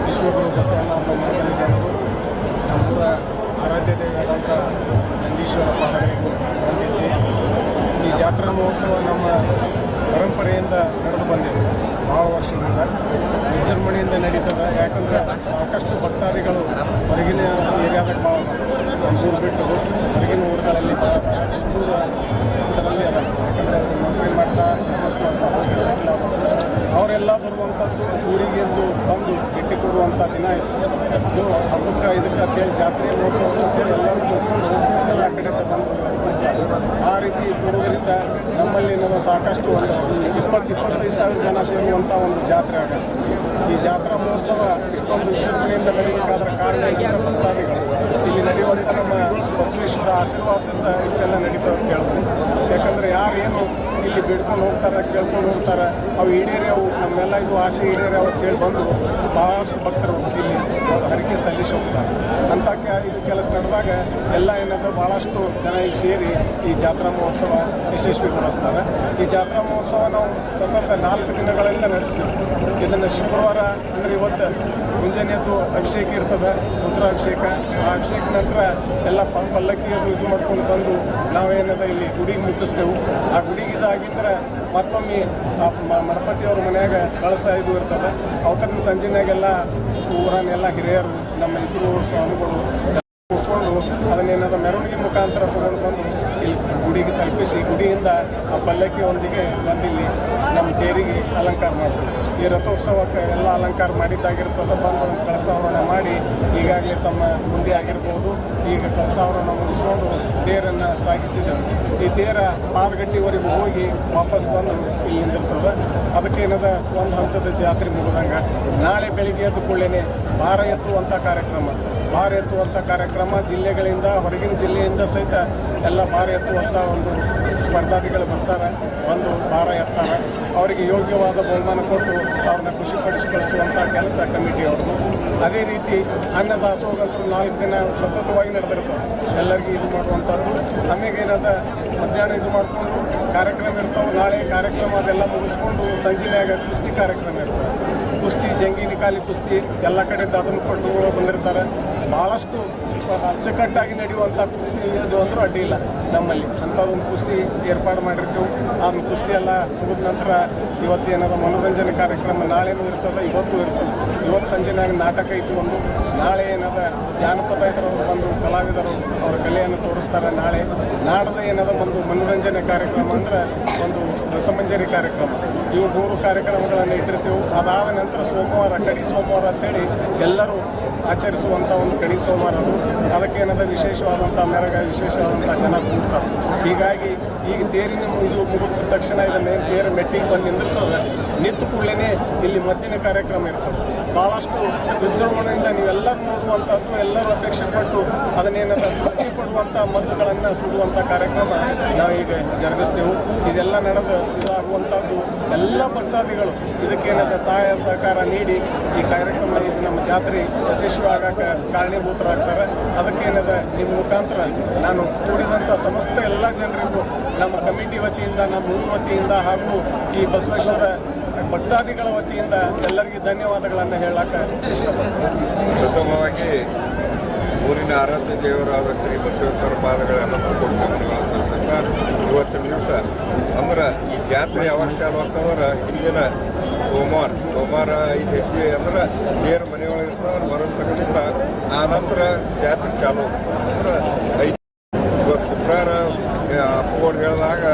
ವಿಶ್ವಗುರು ಬಸವಣ್ಣ ಎಂಬ ಮಂಗಲಿಗರು ನಮ್ಮೂರ ಆರಾಧ್ಯ ದೇವರಾದಂಥ ನಂದೀಶ್ವರ ಪಾದಗಳಿಗೂ ವಂದಿಸಿ ಈ ಜಾತ್ರಾ ಮಹೋತ್ಸವ ನಮ್ಮ ಪರಂಪರೆಯಿಂದ ನಡೆದು ಬಂದಿದೆ. ಭಾಳ ವರ್ಷದಿಂದ ವಿಜೃಂಭಣೆಯಿಂದ ನಡೀತದೆ. ಯಾಕಂದರೆ ಸಾಕಷ್ಟು ಭಕ್ತಾದಿಗಳು ಹೊರಗಿನ ಏರಿಯಾದಾಗ ಭಾಳ ಅದ, ನಮ್ಮೂರು ಬಿಟ್ಟು ಹೊರಗಿನ ಊರುಗಳಲ್ಲಿ ಭಾಳ ಅದ, ಇದರಲ್ಲಿ ಅದ. ಯಾಕಂದರೆ ಅವರು ನೌಕರಿ ಮಾಡ್ತಾ ಬಿಸ್ನೆಸ್ ಮಾಡ್ತಾ ಹೋಗಿ ಸೆಟ್ಲ್ ಆಗೋದು ಅವರೆಲ್ಲ ಬರುವಂಥದ್ದು ಊರಿಗೆ ಎಂದು ಬಂದು ಭೇಟಿ ಕೊಡುವಂಥ ದಿನ ಇದು. ಹಬ್ಬಕ್ಕೆ ಇದಕ್ಕೆ ಅಂತೇಳಿ ಜಾತ್ರೆ ಮಹೋತ್ಸವ ಅಂತೇಳಿ ಎಲ್ಲರೂ ನೋಡ್ಕೊಂಡು ಎಲ್ಲ ಕಡೆ ಬಂದು ಆ ರೀತಿ ಕೊಡುವುದರಿಂದ ನಮ್ಮಲ್ಲಿ ನಾವು ಸಾಕಷ್ಟು ಒಂದು 20-25 ಸಾವಿರ ಜನ ಸೇರುವಂಥ ಒಂದು ಜಾತ್ರೆ ಆಗುತ್ತೆ. ಈ ಜಾತ್ರಾ ಮಹೋತ್ಸವ ಇಷ್ಟೊಂದು ವಿಜೃಂಭಣೆಯಿಂದ ನಡೀಬೇಕಾದ್ರೆ ಕಾರಣ ಏನಂದರೆ ಭಕ್ತಾದಿಗಳು ಇಲ್ಲಿ ನಡೆಯುವಂಥ ನಮ್ಮ ಬಸವೇಶ್ವರ ಆಶೀರ್ವಾದದಿಂದ ಇಷ್ಟೆಲ್ಲ ನಡೀತದೆ ಅಂತ ಹೇಳ್ಬೋದು. ಯಾಕಂದರೆ ಯಾರೇನು ಇಲ್ಲಿ ಬಿಡ್ಕೊಂಡು ಹೋಗ್ತಾರೆ, ಕೇಳ್ಕೊಂಡು ಹೋಗ್ತಾರೆ, ಅವು ಈಡೇರ್ಯಾವು, ನಮ್ಮೆಲ್ಲ ಇದು ಆಸೆ ಈಡೇರ್ಯಾವು ಅಂತೇಳಿ ಬಂದು ಭಾಳಷ್ಟು ಭಕ್ತರು ಇಲ್ಲಿ ಅವರು ಹರಕೆ ಸಲ್ಲಿಸಿ ಹೋಗ್ತಾರೆ. ಅಂಥ ಇದು ಕೆಲಸ ನಡೆದಾಗ ಎಲ್ಲ ಏನಂದ್ರೆ ಭಾಳಷ್ಟು ಜನ ಇಲ್ಲಿ ಸೇರಿ ಈ ಜಾತ್ರಾ ಮಹೋತ್ಸವ ಯಶಸ್ವಿಗೊಳಿಸ್ತಾರೆ. ಈ ಜಾತ್ರಾ ಮಹೋತ್ಸವ ನಾವು ಸತತ 4 ದಿನಗಳಿಂದ ನಡೆಸ್ತೀವಿ. ಇದನ್ನು ಶುಕ್ರವಾರ ಅಂದರೆ ಇವತ್ತು ಮುಂಜಾನೆಯದ್ದು ಅಭಿಷೇಕ ಇರ್ತದೆ, ರುದ್ರಾಭಿಷೇಕ. ಆ ಅಭಿಷೇಕ ನಂತರ ಎಲ್ಲ ಪಲ್ಲಕ್ಕಿ ಅದು ಇದು ಮಾಡ್ಕೊಂಡು ಬಂದು ನಾವೇನದ ಇಲ್ಲಿ ಗುಡಿಗೆ ಮುಟ್ಟಿಸ್ತೇವೆ. ಆ ಗುಡಿಗೆ ಇದಾಗಿದ್ದರೆ ಮತ್ತೊಮ್ಮೆ ಆ ಮಡಪತಿಯವ್ರ ಮನೆಯಾಗ ಕಳಸ ಇದು ಇರ್ತದೆ. ಅವತ್ತಿನ ಸಂಜೆನಾಗೆಲ್ಲ ಊರನ್ನೆಲ್ಲ ಹಿರಿಯರು ನಮ್ಮ ಇಬ್ಬರು ಸ್ವಾಮಿಗಳು ಕೂತ್ಕೊಂಡು ಅದನ್ನೇನಾದ ಮೆರವಣಿಗೆ ಮುಖಾಂತರ ತೊಗೊಂಡು ಬಂದು ಇಲ್ಲಿ ಗುಡಿಗೆ ತಲುಪಿಸಿ ಗುಡಿಯಿಂದ ಆ ಪಲ್ಲಕ್ಕಿಯೊಂದಿಗೆ ಬಂದಿಲ್ಲಿ ನಮ್ಮ ತೇರಿಗೆ ಅಲಂಕಾರ ಮಾಡ್ತೀವಿ. ಈ ರಥೋತ್ಸವಕ್ಕೆ ಎಲ್ಲ ಅಲಂಕಾರ ಮಾಡಿದ್ದಾಗಿರ್ತದೆ. ಬಂದು ಒಂದು ಕಳಸಾವರಣ ಮಾಡಿ ಈಗಾಗಲೇ ತಮ್ಮ ಮುಂದೆ ಆಗಿರ್ಬೋದು ಈಗ ಕಳಸಾವರಣ ಮುಗಿಸ್ಕೊಂಡು ತೇರನ್ನು ಸಾಗಿಸಿದೆವು. ಈ ತೇರ ಪಾದಗಟ್ಟಿವರೆಗೂ ಹೋಗಿ ವಾಪಸ್ ಬಂದು ಇಲ್ಲಿ ನಿಂದಿರ್ತದೆ. ಅದಕ್ಕೇನದ ಒಂದು ಹಂತದ ಜಾತ್ರೆ ಮುಗಿದಂಗೆ ನಾಳೆ ಬೆಳಿಗ್ಗೆ ಎದ್ದು ಕೂಡಲೇ ಭಾರ ಎತ್ತುವಂಥ ಕಾರ್ಯಕ್ರಮ ಜಿಲ್ಲೆಗಳಿಂದ ಹೊರಗಿನ ಜಿಲ್ಲೆಯಿಂದ ಸಹಿತ ಎಲ್ಲ ಭಾರ ಎತ್ತುವಂಥ ಒಂದು ಸ್ಪರ್ಧಾರ್ಥಿಗಳು ಬರ್ತಾರೆ, ಬಂದು ಭಾರ ಎತ್ತಾರೆ. ಅವರಿಗೆ ಯೋಗ್ಯವಾದ ಬಹುಮಾನ ಕೊಟ್ಟು ಅವ್ರನ್ನ ಖುಷಿಪಡಿಸಿ ಕಳಿಸುವಂಥ ಕೆಲಸ ಕಮಿಟಿ ಅವ್ರದ್ದು. ಅದೇ ರೀತಿ ಅನ್ನದಾಸೋಹಂತರೂ 4 ದಿನ ಸತತವಾಗಿ ನಡೆದಿರ್ತವೆ. ಎಲ್ಲರಿಗೂ ಇದು ಮಾಡುವಂಥದ್ದು. ಆಮೇಲೆ ಏನದ ಮಧ್ಯಾಹ್ನ ಇದು ಮಾಡಿಕೊಂಡು ಕಾರ್ಯಕ್ರಮ ಇರ್ತಾವೆ. ನಾಳೆ ಕಾರ್ಯಕ್ರಮ ಅದೆಲ್ಲ ಮುಗಿಸ್ಕೊಂಡು ಸಂಜೆನಾಗ ಕುಸ್ತಿ ಕಾರ್ಯಕ್ರಮ ಇರ್ತವೆ. ಕುಸ್ತಿ ಜಂಗೀನಿ ಕಾಲಿ ಕುಸ್ತಿ ಎಲ್ಲ ಕಡೆಯಿಂದ ಅದನ್ನು ಕೊಟ್ಟು ಬಂದಿರ್ತಾರೆ. ಭಾಳಷ್ಟು ಅಚ್ಚುಕಟ್ಟಾಗಿ ನಡೆಯುವಂಥ ಕುಸ್ತಿ ಇದು ಅಂದರೂ ಅಡ್ಡಿ ಇಲ್ಲ ನಮ್ಮಲ್ಲಿ. ಅಂಥದ್ದೊಂದು ಕುಸ್ತಿ ಏರ್ಪಾಡು ಮಾಡಿರ್ತೀವಿ. ಅದನ್ನ ಕುಸ್ತಿ ಎಲ್ಲ ಮುಗಿದ ನಂತರ ಇವತ್ತೇನದ ಮನೋರಂಜನೆ ಕಾರ್ಯಕ್ರಮ ನಾಳೆನೂ ಇರ್ತದೆ, ಇವತ್ತು ಇರ್ತದೆ. ಇವತ್ತು ಸಂಜೆನಾಗ ನಾಟಕ ಐತಿ ಒಂದು. ನಾಳೆ ಏನದ ಜಾನಪದ ಇದ್ರವ್ರು ಬಂದು ಕಲಾವಿದರು ಅವ್ರ ಕಲೆಯನ್ನು ತೋರಿಸ್ತಾರೆ. ನಾಳೆ ನಾಡದ ಏನದ ಒಂದು ಮನೋರಂಜನೆ ಕಾರ್ಯಕ್ರಮ ಅಂದ್ರೆ ಒಂದು ರಸಮಂಜರಿ ಕಾರ್ಯಕ್ರಮ. ಇವು 3 ಕಾರ್ಯಕ್ರಮಗಳನ್ನು ಇಟ್ಟಿರ್ತೀವಿ. ಅದಾದ ನಂತರ ಸೋಮವಾರ ಕಡಿ ಸೋಮವಾರ ಅಂಥೇಳಿ ಎಲ್ಲರೂ ಆಚರಿಸುವಂಥ ಒಂದು ಕಡಿ ಸೋಮವಾರ ಅದು. ಅದಕ್ಕೇನದ ವಿಶೇಷವಾದಂಥ ಮೆರಗ, ವಿಶೇಷವಾದಂಥ ಜನ ಕೂಡ್ತಾರೆ. ಹೀಗಾಗಿ ಈಗ ತೇರಿನ ಇದು ಮುಗಿದ ತಕ್ಷಣ ಇದನ್ನೇನು ತೇರು ಮೆಟ್ಟಿಗೆ ಬಂದು ನಿಂದಿರ್ತದೆ. ನಿಂತು ಕೂಡಲೇ ಇಲ್ಲಿ ಮದ್ದಿನ ಕಾರ್ಯಕ್ರಮ ಇರ್ತದೆ. ಭಾಳಷ್ಟು ವಿಜೃಂಭಣೆಯಿಂದ ನೀವೆಲ್ಲರೂ ನೋಡುವಂಥದ್ದು, ಎಲ್ಲರೂ ಅಪೇಕ್ಷೆ ಪಟ್ಟು ಅದನ್ನೇನದ ತೃಪ್ತಿ ಪಡುವಂಥ ಮದ್ದುಗಳನ್ನು ಸುಡುವಂಥ ಕಾರ್ಯಕ್ರಮ ನಾವೀಗ ಜರುಗಿಸ್ತೇವೆ. ಇದೆಲ್ಲ ನಡೆದು ಇದಾಗುವಂಥದ್ದು ಎಲ್ಲ ಭಕ್ತಾದಿಗಳು ಇದಕ್ಕೇನದ ಸಹಾಯ ಸಹಕಾರ ನೀಡಿ ಈ ಕಾರ್ಯಕ್ರಮ ಇದು ನಮ್ಮ ಜಾತ್ರೆ ಯಶಸ್ವಿ ಆಗೋಕ್ಕೆ ಕಾರಣೀಭೂತರಾಗ್ತಾರೆ. ಅದಕ್ಕೇನದ ನಿಮ್ಮ ಮುಖಾಂತರ ನಾನು ಕೂಡಿದಂಥ ಸಮಸ್ತ ಎಲ್ಲ ಜನರಿಗೂ ನಮ್ಮ ಕಮಿಟಿ ವತಿಯಿಂದ, ನಮ್ಮ ಊರ ವತಿಯಿಂದ ಹಾಗೂ ಈ ಬಸವೇಶ್ವರ ಭಕ್ತಾದಿಗಳ ವತಿಯಿಂದ ಎಲ್ಲರಿಗೂ ಧನ್ಯವಾದಗಳನ್ನು ಹೇಳಕ್ಕೆ ಇಷ್ಟಪಡ್ತೀನಿ. ಪ್ರಥಮವಾಗಿ ಊರಿನ ಆರಾಧ್ಯ ದೇವರಾದ ಶ್ರೀ ಬಸವೇಶ್ವರ ಪಾದಗಳನ್ನು ಕೋಟಿ ನಮನಗಳ ಸಲ್ಲಿಸುತ್ತಾ ಇವತ್ತಿನ ದಿವಸ ಅಂದ್ರೆ ಈ ಜಾತ್ರೆ ಯಾವಾಗ ಚಾಲು ಆಗ್ತಂದ್ರೆ ಹಿಂದಿನ ಸೋಮವಾರ 5 ಹೆಜ್ಜೆ ಅಂದ್ರೆ ದೇವ್ರ ಮನೆಯೊಳಗೆ ಇರ್ತದೆ ಬರೋತಕ್ಕಂಥ ಆ ನಂತರ ಜಾತ್ರೆ ಚಾಲು ಅಂದ್ರೆ 5. ಇವತ್ತು ಶುಕ್ರವಾರ ಅಪ್ಪಗೋಡು ಹೇಳಿದಾಗ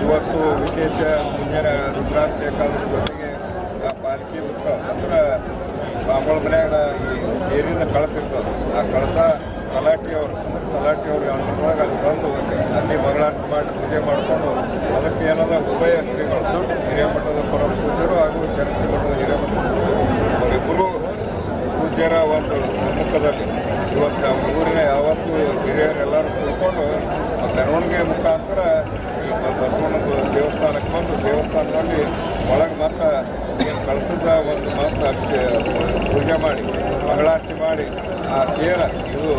ಇವತ್ತು ವಿಶೇಷ ಮುಂಜಾನೆ ರುದ್ರಾಭಿಷೇಕದ ಜೊತೆಗೆ ಪಾಲ್ಕಿ ಉತ್ಸವ ಅಂದ್ರೆ ಈ ಸ್ವಾಮಿಗಳ ಮನ್ಯಾಗ ಈ ತೇರಿನ ಕಳಸ ಇರ್ತದೆ. ಆ ಕಳಸ ತಲಾಟಿಯವರು ಅಂದ್ರೊಳಗೆ ಅಲ್ಲಿ ತಂದು ಅಲ್ಲಿ ಮಂಗಳಾರತಿ ಮಾಡಿ ಪೂಜೆ ಮಾಡಿಕೊಂಡು ಅದಕ್ಕೆ ಏನದ ಉಭಯ ಶ್ರೀಗಳು ಹಿರೇಮಠದ ಪರಮ ಪೂಜ್ಯರು ಹಾಗೂ ಚರಂತಿ ಮಠದ ಹಿರೇಮಠದ ಪೂಜ್ಯರು ಅವರಿಬ್ಬರು ಪೂಜ್ಯರ ಒಂದು ಸಮ್ಮುಖದಲ್ಲಿ ಇವತ್ತು ಊರಿನ ಯಾವತ್ತು ಹಿರಿಯರೆಲ್ಲರೂ ತಿಳ್ಕೊಂಡು ಮೆರವಣಿಗೆ ಮುಖಾಂತರ ಈ ಬಸವಣ್ಣನ ದೇವಸ್ಥಾನಕ್ಕೆ ಬಂದು ದೇವಸ್ಥಾನದಲ್ಲಿ ಒಳಗೆ ಮತ್ತು ಏನು ಕಳಿಸಿದ ಒಂದು ಮತ್ತು ಪೂಜೆ ಮಾಡಿ ಮಂಗಳಾರತಿ ಮಾಡಿ ಆ ತೇರ ಇದು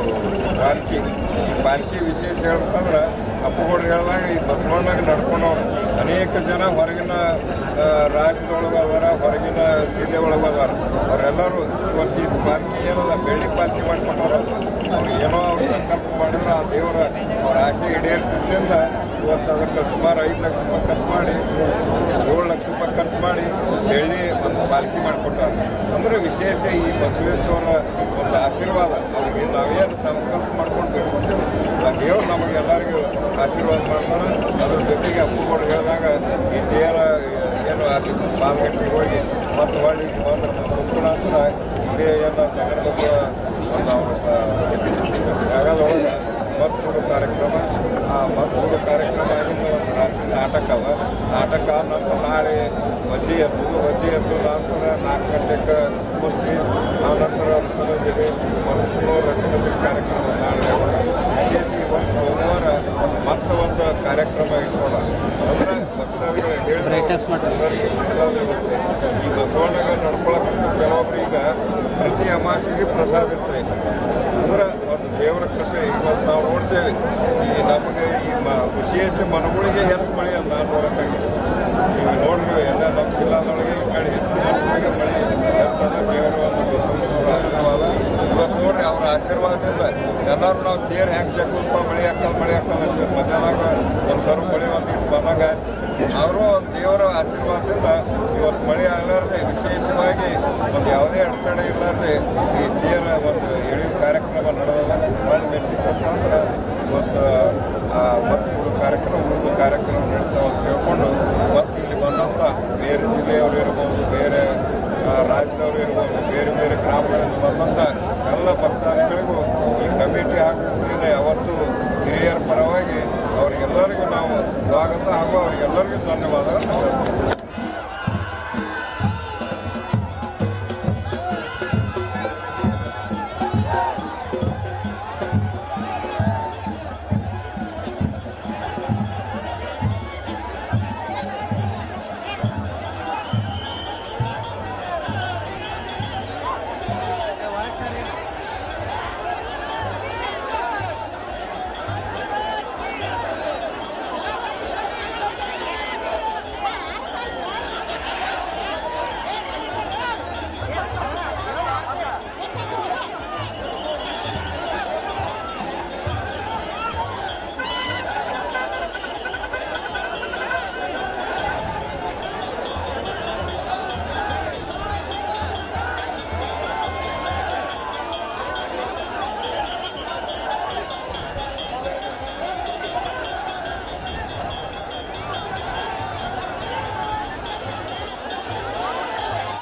ಪಾಲ್ಕಿ ವಿಶೇಷ ಹೇಳ್ಬೇಕಂದ್ರೆ ಅಪ್ಪಗೌಡ್ರು ಹೇಳಿದಾಗ ಈ ಬಸವಣ್ಣಗೆ ನಡ್ಕೊಂಡವ್ರು ಅನೇಕ ಜನ ಹೊರಗಿನ ರಾಜ್ಯದೊಳಗೆ ಅದಾರ, ಹೊರಗಿನ ಜಿಲ್ಲೆ ಒಳಗೆ ಅದಾರ. ಅವರೆಲ್ಲರೂ ಇವತ್ತು ಈ ಪಾಲ್ಕಿ ಏನಲ್ಲ ಬೆಳ್ಳಿ ಪಾಲ್ಕಿ ಮಾಡಿಕೊಂಡವ್ರು. ಅವ್ರು ಏನೋ ಅವ್ರು ಸಂಕಲ್ಪ ಮಾಡಿದ್ರೆ ಆ ದೇವರ ಅವ್ರ ಆಸೆ ಈಡೇರಿಸಿದ್ರಿಂದ ಇವತ್ತು ಅದಕ್ಕೆ ಸುಮಾರು 5 ಲಕ್ಷ ರೂಪಾಯಿ ಖರ್ಚು ಮಾಡಿ 7 ಲಕ್ಷ ರೂಪಾಯಿ ಖರ್ಚು ಮಾಡಿ ಬೆಳ್ಳಿ ಒಂದು ಪಾಲ್ಕಿ ಮಾಡಿಕೊಟ್ಟಾರೆ. ಅಂದರೆ ವಿಶೇಷ ಈ ಬಸವೇಶ್ವರ ಒಂದು ಆಶೀರ್ವಾದ ಅವ್ರಿಗೆ ನಾವೇನು ಸಂಕಲ್ಪ ಮಾಡ್ಕೊಂಡು ಬೇಡ್ಕೊಂಡೇವೆ ಆ ದೇವರು ನಮಗೆ ಎಲ್ಲರಿಗೂ ಆಶೀರ್ವಾದ ಮಾಡ್ತಾರೆ. ಅದ್ರ ಜೊತೆಗೆ ಅಪ್ಪಗೌಡ್ರು ಹೇಳಿದಾಗ ಈ ದೇವರ ಏನು ಅಲ್ಲಿ ಪಾದಗಟ್ಟಿಗೆ ಹೋಗಿ ಮತ್ತು ಹೊಳ್ಳಿ ಬಂದು ಕುತ್ಕೊಳ ಅಂತ ಇಲ್ಲೇ ಏನು ಸಂಗಡ ಒಂದು ಅವ್ರ ಜಾಗದೊಳಗೆ ಮದ್ದು ಸುಡು ಕಾರ್ಯಕ್ರಮ. ಆ ಮದ್ದು ಸುಡು ಕಾರ್ಯಕ್ರಮ ಆಗಿಂದ ಒಂದು ರಾತ್ರಿ ನಾಟಕ ಅದ. ನಾಟಕ ಆದ ನಂತರ ನಾಳೆ ವಜ್ಜೆ ಎತ್ತು ನಂತರ 4 ಗಂಟೆಗೆ ಕುಸ್ತಿ, ಆ ನಂತರ ರಸಮಂಜರಿ ರಸಮಂಜರಿ ಕಾರ್ಯಕ್ರಮ ನಾಳೆ ವಿಶೇಷ ಇವತ್ತು ಸೋಮವಾರ ಮತ್ತೆ ಒಂದು ಕಾರ್ಯಕ್ರಮ ಇಟ್ಕೊಂಡ ಅಂದ್ರೆ ಭಕ್ತಾದಿಗಳು ಹೇಳಿದ್ರೆ ಎಲ್ಲರಿಗೂ ಪ್ರಸಾದ ವ್ಯವಸ್ಥೆ ಈ ಬಸವಣ್ಣಗ ನಡ್ಕೊಳಕ್ಕಂತೂ ಕೆಲವೊಬ್ರು ಈಗ ಪ್ರತಿ ಅಮಾಸೆಗೆ ಪ್ರಸಾದ ಇರ್ತದೆ. ಅಂದ್ರೆ ಒಂದು ದೇವರ ಕೃಪೆ ಇವತ್ತು ನಾವು ನೋಡ್ತೇವೆ. ಈ ನಮಗೆ ಈ ವಿಶೇಷ ಮನಗಳಿಗೆ ಹೆಚ್ಚು ಮಳೆ ಅಂತ ನಾನು ನೋಡೋಕ್ಕಾಗಿದೆ. ನೀವು ನೋಡ್ರಿ ಎಲ್ಲ ನಮ್ಮ ಜಿಲ್ಲಾದೊಳಗೆ ಈ ಕಡೆ ಹೆಚ್ಚು ಮನಗಳಿಗೆ ಮಳೆ ಹೆಚ್ಚಾದ ದೇವರ ಒಂದು ಬಸವೇಶ್ವರ ಆಶೀರ್ವಾದ. ಇವತ್ತು ನೋಡ್ರಿ ಅವರ ಆಶೀರ್ವಾದದಿಂದ ಎಲ್ಲರೂ ನಾವು ತೇರು ಹೆಂಗೆ ಜಗ್ಗಪ್ಪ ಮಳೆ ಹಾಕೋದು ಅಂತೀವಿ. ಮಧ್ಯಾಹ್ನದಾಗ ಒಂದು ಸರ್ವ ಮಳೆ ಒಂದು ಇಟ್ಟು ಬಂದಾಗ ಅವರು ಒಂದು ದೇವರ ಆಶೀರ್ವಾದದಿಂದ ಇವತ್ತು ಮಳೆ ಆಗಲಾರ್ದೆ ವಿಶೇಷವಾಗಿ ಒಂದು ಯಾವುದೇ ಅಡೆತಡೆ ಇರಲಾರ್ದೆ ಈ ತೇರ ಒಂದು ಎಳೆಯುವ ಕಾರ್ಯಕ್ರಮ ನಡೆದ ಮೆಟ್ಟಿಕೊಟ್ಟಂದ್ರೆ ಇವತ್ತು ಮತ್ತು ಕಾರ್ಯಕ್ರಮ ಕಾರ್ಯಕ್ರಮ ನಡೀತಾವೆ ಅಂತ ಹೇಳ್ಕೊಂಡು ಮತ್ತು ಇಲ್ಲಿ ಬಂದಂಥ ಬೇರೆ ಜಿಲ್ಲೆಯವರು ಇರ್ಬೋದು, ಬೇರೆ ರಾಜ್ಯದವರು ಇರ್ಬೋದು, ಬೇರೆ ಬೇರೆ ಗ್ರಾಮಗಳಿಂದ ಬಂದಂಥ ಎಲ್ಲ ಭಕ್ತಾದಿಗಳಿಗೂ ಈ ಕಮಿಟಿ ಹಾಗೂ ಊರಿನ ಯಾವತ್ತೂ ಹಿರಿಯರ ಪರವಾಗಿ ಅವರಿಗೆಲ್ಲರಿಗೂ ನಾವು ಸ್ವಾಗತ ಹಾಗೂ ಅವರಿಗೆಲ್ಲರಿಗೂ ಧನ್ಯವಾದಗಳು.